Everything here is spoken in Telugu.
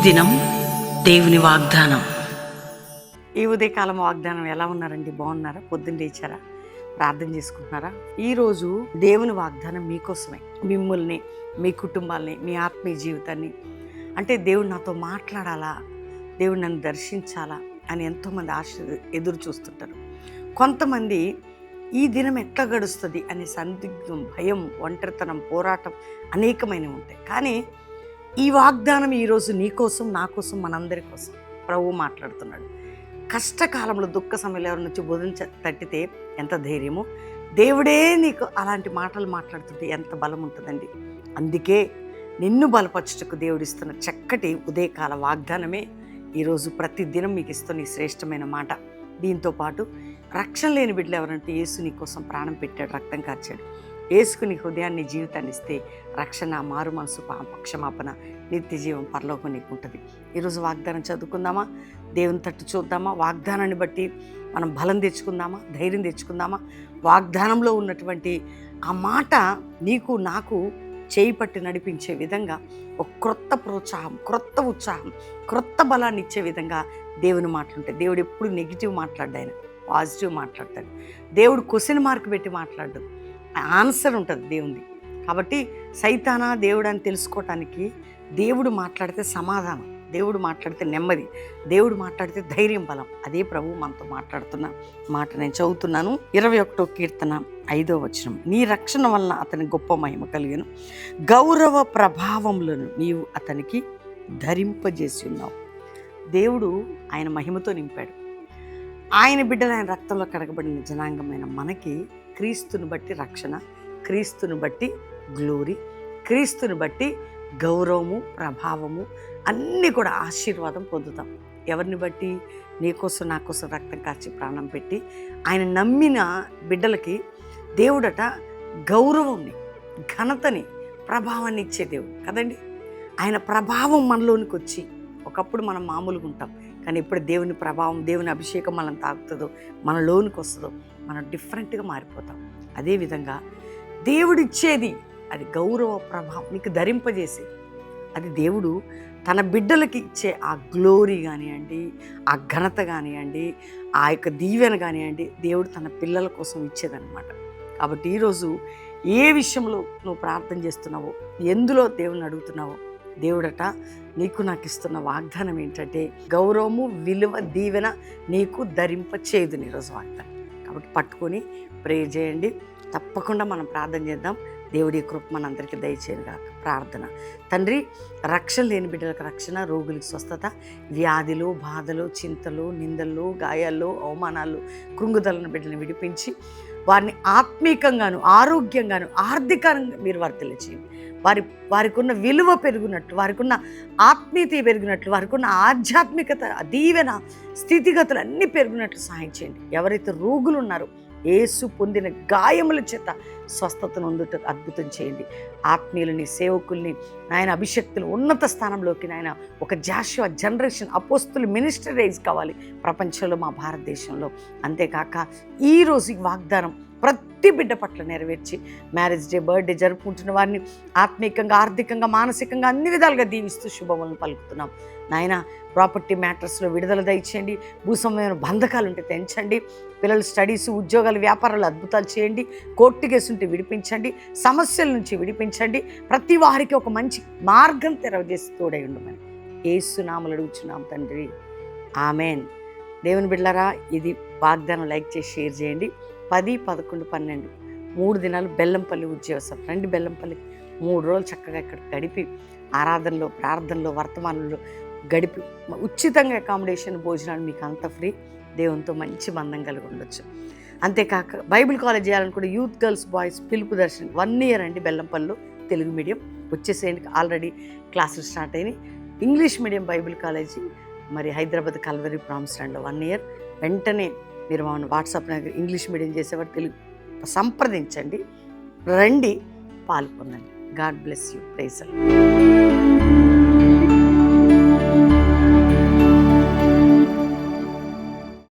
దినం దేవుని వాగ్దానం. ఈ ఉదయకాలం వాగ్దానం ఎలా ఉన్నారండి? బాగున్నారా? పొద్దున్న లేచారా? ప్రార్థన చేసుకుంటున్నారా? ఈరోజు దేవుని వాగ్దానం మీకోసమే. మిమ్మల్ని, మీ కుటుంబాల్ని, మీ ఆత్మీయ జీవితాన్ని, అంటే దేవుడు నాతో మాట్లాడాలా, దేవుడు నన్ను దర్శించాలా అని ఎంతోమంది ఎదురు చూస్తుంటారు. కొంతమంది ఈ దినం ఎట్లా గడుస్తుంది అనే సందిగ్ధం, భయం, ఒంటరితనం, పోరాటం అనేకమైనవి ఉంటాయి. కానీ ఈ వాగ్దానం ఈరోజు నీ కోసం, నా కోసం, మనందరి కోసం ప్రభువు మాట్లాడుతున్నాడు. కష్టకాలంలో, దుఃఖ సమయంలో ఎవరి నుంచి బోధించ తట్టితే ఎంత ధైర్యమో, దేవుడే నీకు అలాంటి మాటలు మాట్లాడుతుంటే ఎంత బలం ఉంటుందండి. అందుకే నిన్ను బలపరచుటకు దేవుడిస్తున్న చక్కటి ఉదయకాల వాగ్దానమే ఈరోజు ప్రతిదినం మీకు ఇస్తున్న ఈ శ్రేష్టమైన మాట. దీంతో పాటు రక్షణ లేని బిడ్డలు ఎవరంటే, యేసు నీ కోసం ప్రాణం పెట్టాడు, రక్తం కార్చాడు. యేసుకు నీ హృదయాన్ని, జీవితాన్ని ఇస్తే రక్షణ, మారు మనసు, పక్షమాపణ, నిత్య జీవం, పరలోకం నీకు ఉంటుంది. ఈరోజు వాగ్దానం చదువుకుందామా? దేవుని తట్టు చూద్దామా? వాగ్దానాన్ని బట్టి మనం బలం తెచ్చుకుందామా? ధైర్యం తెచ్చుకుందామా? వాగ్దానంలో ఉన్నటువంటి ఆ మాట నీకు, నాకు చేయి పట్టి నడిపించే విధంగా ఒక క్రొత్త ప్రోత్సాహం, క్రొత్త ఉత్సాహం, క్రొత్త బలాన్ని ఇచ్చే విధంగా దేవుని మాటలుంటాయి. దేవుడు ఎప్పుడు నెగిటివ్ మాట్లాడ్డా, ఆయన పాజిటివ్ మాట్లాడతాడు. దేవుడు క్వశ్చన్ మార్క్ పెట్టి మాట్లాడు, ఆన్సర్ ఉంటుంది దేవుంది. కాబట్టి సైతానా దేవుడు అని తెలుసుకోవటానికి దేవుడు మాట్లాడితే సమాధానం, దేవుడు మాట్లాడితే నెమ్మది, దేవుడు మాట్లాడితే ధైర్యం, బలం. అదే ప్రభువు మనతో మాట్లాడుతున్న మాట నేను చదువుతున్నాను. 21వ కీర్తన 5వ వచనం. నీ రక్షణ వలన అతని గొప్ప మహిమ కలిగను, గౌరవ ప్రభావములను నీవు అతనికి ధరింపజేసి ఉన్నావు. దేవుడు ఆయన మహిమతో నింపాడు. ఆయన బిడ్డలు ఆయన రక్తంలో కడగబడిన జనాంగమైన మనకి క్రీస్తుని బట్టి రక్షణ, క్రీస్తుని బట్టి గ్లోరీ, క్రీస్తుని బట్టి గౌరవము, ప్రభావము, అన్నీ కూడా ఆశీర్వాదం పొందుతాం. ఎవరిని బట్టి? నీకోసం, నా కోసం రక్తం కార్చి ప్రాణం పెట్టి ఆయన నమ్మిన బిడ్డలకి దేవుడట గౌరవంని, ఘనతని, ప్రభావాన్ని ఇచ్చే దేవుడు కదండి. ఆయన ప్రభావం మనలోనికి వచ్చి, ఒకప్పుడు మనం మామూలుగా ఉంటాం, కానీ ఎప్పుడు దేవుని ప్రభావం, దేవుని అభిషేకం మనం తాకుతుందో, మన లోనికి వస్తుందో, మనం డిఫరెంట్గా మారిపోతాం. అదేవిధంగా దేవుడిచ్చేది అది గౌరవ, ప్రభావం, నీకు ధరింపజేసేది. అది దేవుడు తన బిడ్డలకి ఇచ్చే ఆ గ్లోరీ కానివ్వండి, ఆ ఘనత కానివ్వండి, ఆ యొక్క దీవెన కానివ్వండి, దేవుడు తన పిల్లల కోసం ఇచ్చేదన్నమాట. కాబట్టి ఈరోజు ఏ విషయంలో నువ్వు ప్రార్థన చేస్తున్నావో, ఎందులో దేవుని అడుగుతున్నావో, దేవుడట నీకు, నాకు ఇస్తున్న వాగ్దానం ఏంటంటే గౌరవము, విలువ, దీవెన నీకు ధరింపచేయదు ఈరోజు వాగ్దానం. కాబట్టి పట్టుకొని ప్రేయర్ చేయండి. తప్పకుండా మనం ప్రార్థన చేద్దాం. దేవుడి కృప మనందరికీ దయచేయను గాక. ప్రార్థన. తండ్రి, రక్షణ లేని బిడ్డలకు రక్షణ, రోగులకు స్వస్థత, వ్యాధులు, బాధలు, చింతలు, నిందలు, గాయాలు, అవమానాలు, కృంగుదలను బిడ్డలను విడిపించి వారిని ఆత్మీకంగాను, ఆరోగ్యంగాను, ఆర్థికంగా మీరు వర్ధలు చేయండి. వారికి ఉన్న విలువ పెరిగినట్లు, వారికి ఉన్న ఆత్మీయత పెరిగినట్లు, వారికి ఉన్న ఆధ్యాత్మికత, దీవెన, స్థితిగతులు అన్నీ పెరిగినట్లు సహాయం చేయండి. ఎవరైతే రోగులు ఉన్నారో యేసు పొందిన గాయముల చేత స్వస్థతను అందుట అద్భుతం చేయండి. ఆత్మీయులని, సేవకుల్ని నాయన అభిషక్తులు ఉన్నత స్థానంలోకి నాయన ఒక జాషువా జనరేషన్ అపోస్తులు మినిస్టర్ రైజ్ కావాలి ప్రపంచంలో, మా భారతదేశంలో. అంతేకాక ఈరోజు ఈ వాగ్దానం ప్రతి బిడ్డ పట్ల నెరవేర్చి మ్యారేజ్ డే, బర్త్డే జరుపుకుంటున్న వారిని ఆత్మీయంగా, ఆర్థికంగా, మానసికంగా అన్ని విధాలుగా దీవిస్తూ శుభములను పలుకుతున్నాం. నాయన ప్రాపర్టీ మ్యాటర్స్లో విడుదల దయచేయండి. భూసంబంధమైన బంధకాలు ఉంటే తెంచండి. పిల్లల స్టడీస్, ఉద్యోగాలు, వ్యాపారాలు అద్భుతాలు చేయండి. కోర్టు కేసు ఉంటే విడిపించండి. సమస్యల నుంచి విడిపించండి. ప్రతి వారికి ఒక మంచి మార్గం తెరవజేసి తోడై ఉండమని యేసు నామములో అడుగుచున్నాం తండ్రి, ఆమెన్. దేవుని బిడ్డలారా, ఇది వాగ్దానం లైక్ చేసి షేర్ చేయండి. 10, 11, 12 3 దినాలు బెల్లంపల్లి ఉద్యోగం రండి. బెల్లంపల్లి 3 రోజులు చక్కగా ఇక్కడ గడిపి ఆరాధనలో, ప్రార్థనలో, వర్తమానంలో గడిపి ఉచితంగా అకామిడేషన్, భోజనాలు మీకు అంత ఫ్రీ. దేవునితో మంచి బంధం కలిగి ఉండొచ్చు. అంతేకాక బైబిల్ కాలేజ్ చేయాలనుకుంటే యూత్, గర్ల్స్, బాయ్స్ పిలుపు దర్శనం 1 ఇయర్ అండి. బెల్లంపల్లిలో తెలుగు మీడియం వచ్చేసేయండి. ఆల్రెడీ క్లాసులు స్టార్ట్ అయినాయి. ఇంగ్లీష్ మీడియం బైబిల్ కాలేజీ మరి హైదరాబాద్ కల్వరీ ప్రామిస్ ల్యాండ్లో 1 ఇయర్. వెంటనే మీరు మన వాట్సాప్ ఇంగ్లీష్ మీడియం చేసేవారు తెలుగు సంప్రదించండి, రండి, పాల్గొనండి. God bless you. Praise the lord.